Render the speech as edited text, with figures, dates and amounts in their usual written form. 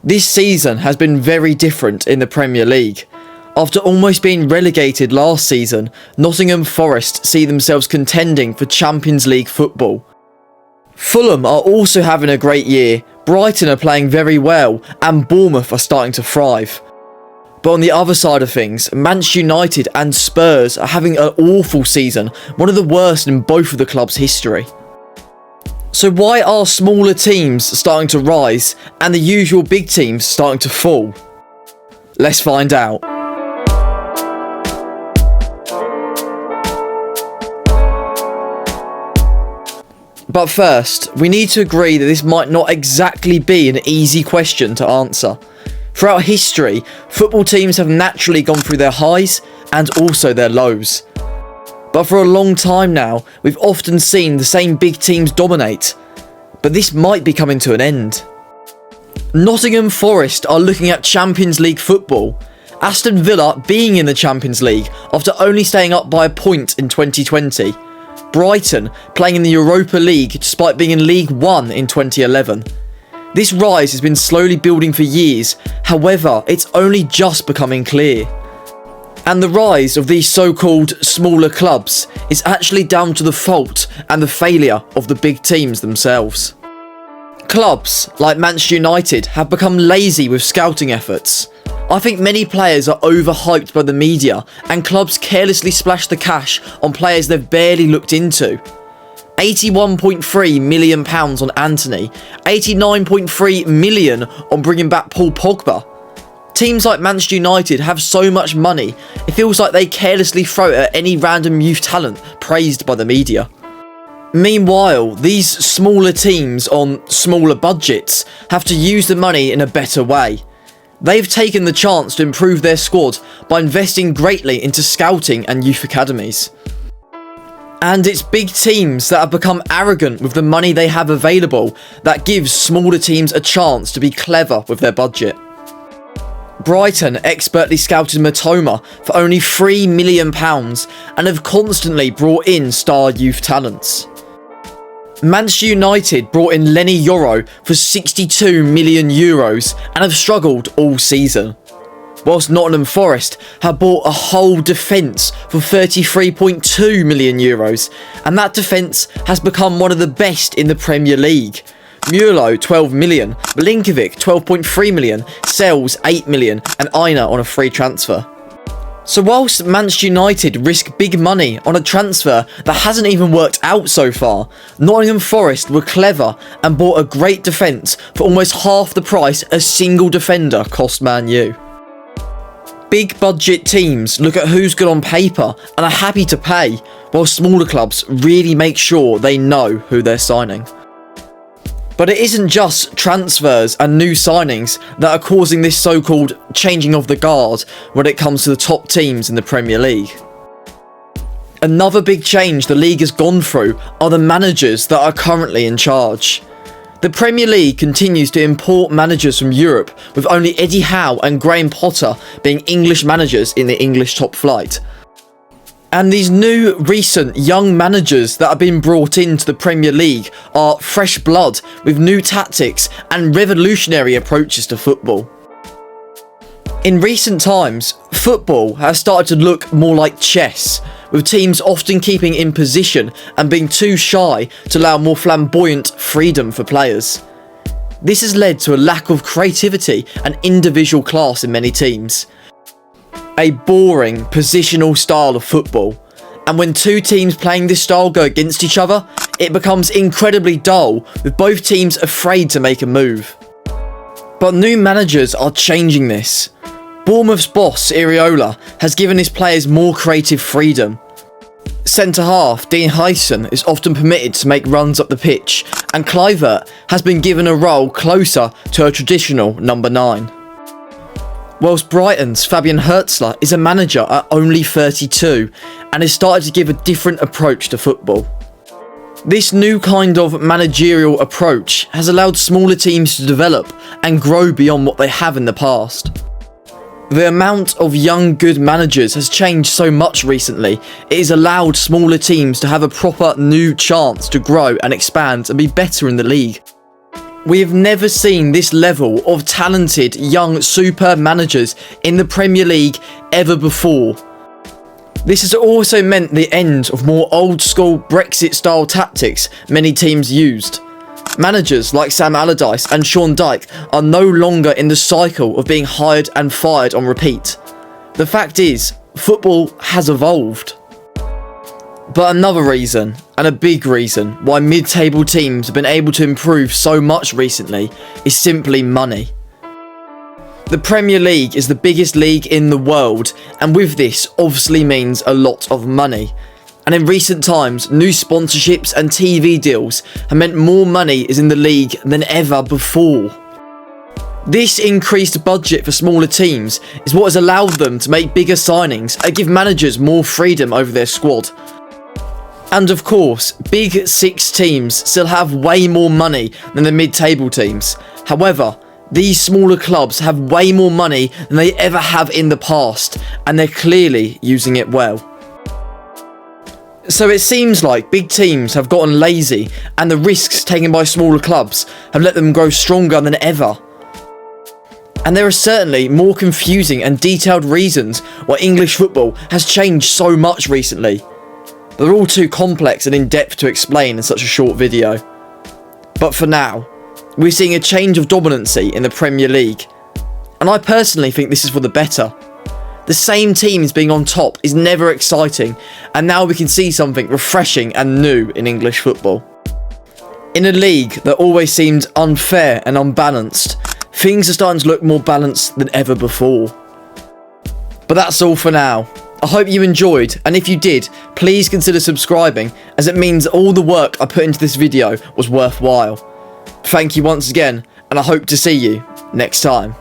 This season has been very different in the Premier League. After almost being relegated last season, Nottingham Forest see themselves contending for Champions League football. Fulham are also having a great year, Brighton are playing very well, and Bournemouth are starting to thrive. But on the other side of things, Manchester United and Spurs are having an awful season, one of the worst in both of the clubs' history. So why are smaller teams starting to rise and the usual big teams starting to fall? Let's find out. But first, we need to agree that this might not exactly be an easy question to answer. Throughout history, football teams have naturally gone through their highs and also their lows. But for a long time now, we've often seen the same big teams dominate. But this might be coming to an end. Nottingham Forest are looking at Champions League football. Aston Villa being in the Champions League after only staying up by a point in 2020. Brighton playing in the Europa League despite being in League One in 2011. This rise has been slowly building for years, however, it's only just becoming clear. And the rise of these so-called smaller clubs is actually down to the fault and the failure of the big teams themselves. Clubs like Manchester United have become lazy with scouting efforts. I think many players are overhyped by the media and clubs carelessly splash the cash on players they've barely looked into. £81.3 million on Antony, £89.3 million on bringing back Paul Pogba. Teams like Manchester United have so much money, it feels like they carelessly throw it at any random youth talent praised by the media. Meanwhile, these smaller teams on smaller budgets have to use the money in a better way. They've taken the chance to improve their squad by investing greatly into scouting and youth academies. And it's big teams that have become arrogant with the money they have available that gives smaller teams a chance to be clever with their budget. Brighton expertly scouted Matoma for only £3 million and have constantly brought in star youth talents. Manchester United brought in Lenny Yoro for €62 million and have struggled all season. Whilst Nottingham Forest have bought a whole defence for €33.2 million, and that defence has become one of the best in the Premier League. Murillo 12 million, Milinkovic 12.3 million, Sells 8 million, and Aina on a free transfer. So whilst Manchester United risk big money on a transfer that hasn't even worked out so far, Nottingham Forest were clever and bought a great defence for almost half the price a single defender cost Man U. Big budget teams look at who's good on paper and are happy to pay, while smaller clubs really make sure they know who they're signing. But it isn't just transfers and new signings that are causing this so-called changing of the guard when it comes to the top teams in the Premier League. Another big change the league has gone through are the managers that are currently in charge. The Premier League continues to import managers from Europe, with only Eddie Howe and Graham Potter being English managers in the English top flight. And these new, recent, young managers that have been brought into the Premier League are fresh blood with new tactics and revolutionary approaches to football. In recent times, football has started to look more like chess, with teams often keeping in position and being too shy to allow more flamboyant freedom for players. This has led to a lack of creativity and individual class in many teams. A boring positional style of football, and when two teams playing this style go against each other, it becomes incredibly dull, with both teams afraid to make a move. But new managers are changing this. Bournemouth's boss, Iraola, has given his players more creative freedom. Centre-half Dean Huyson is often permitted to make runs up the pitch, and Kluivert has been given a role closer to a traditional number 9. Whilst Brighton's Fabian Hertzler is a manager at only 32 and has started to give a different approach to football. This new kind of managerial approach has allowed smaller teams to develop and grow beyond what they have in the past. The amount of young good managers has changed so much recently, it has allowed smaller teams to have a proper new chance to grow and expand and be better in the league. We have never seen this level of talented, young, superb managers in the Premier League ever before. This has also meant the end of more old-school Brexit-style tactics many teams used. Managers like Sam Allardyce and Sean Dyche are no longer in the cycle of being hired and fired on repeat. The fact is, football has evolved. But another reason, and a big reason, why mid-table teams have been able to improve so much recently is simply money. The Premier League is the biggest league in the world, and with this obviously means a lot of money. And in recent times, new sponsorships and TV deals have meant more money is in the league than ever before. This increased budget for smaller teams is what has allowed them to make bigger signings and give managers more freedom over their squad. And of course, big six teams still have way more money than the mid-table teams. However, these smaller clubs have way more money than they ever have in the past, and they're clearly using it well. So it seems like big teams have gotten lazy, and the risks taken by smaller clubs have let them grow stronger than ever. And there are certainly more confusing and detailed reasons why English football has changed so much recently. They're all too complex and in-depth to explain in such a short video. But for now, we're seeing a change of dominancy in the Premier League. And I personally think this is for the better. The same teams being on top is never exciting, and now we can see something refreshing and new in English football. In a league that always seemed unfair and unbalanced, things are starting to look more balanced than ever before. But that's all for now. I hope you enjoyed, and if you did, please consider subscribing, as it means all the work I put into this video was worthwhile. Thank you once again, and I hope to see you next time.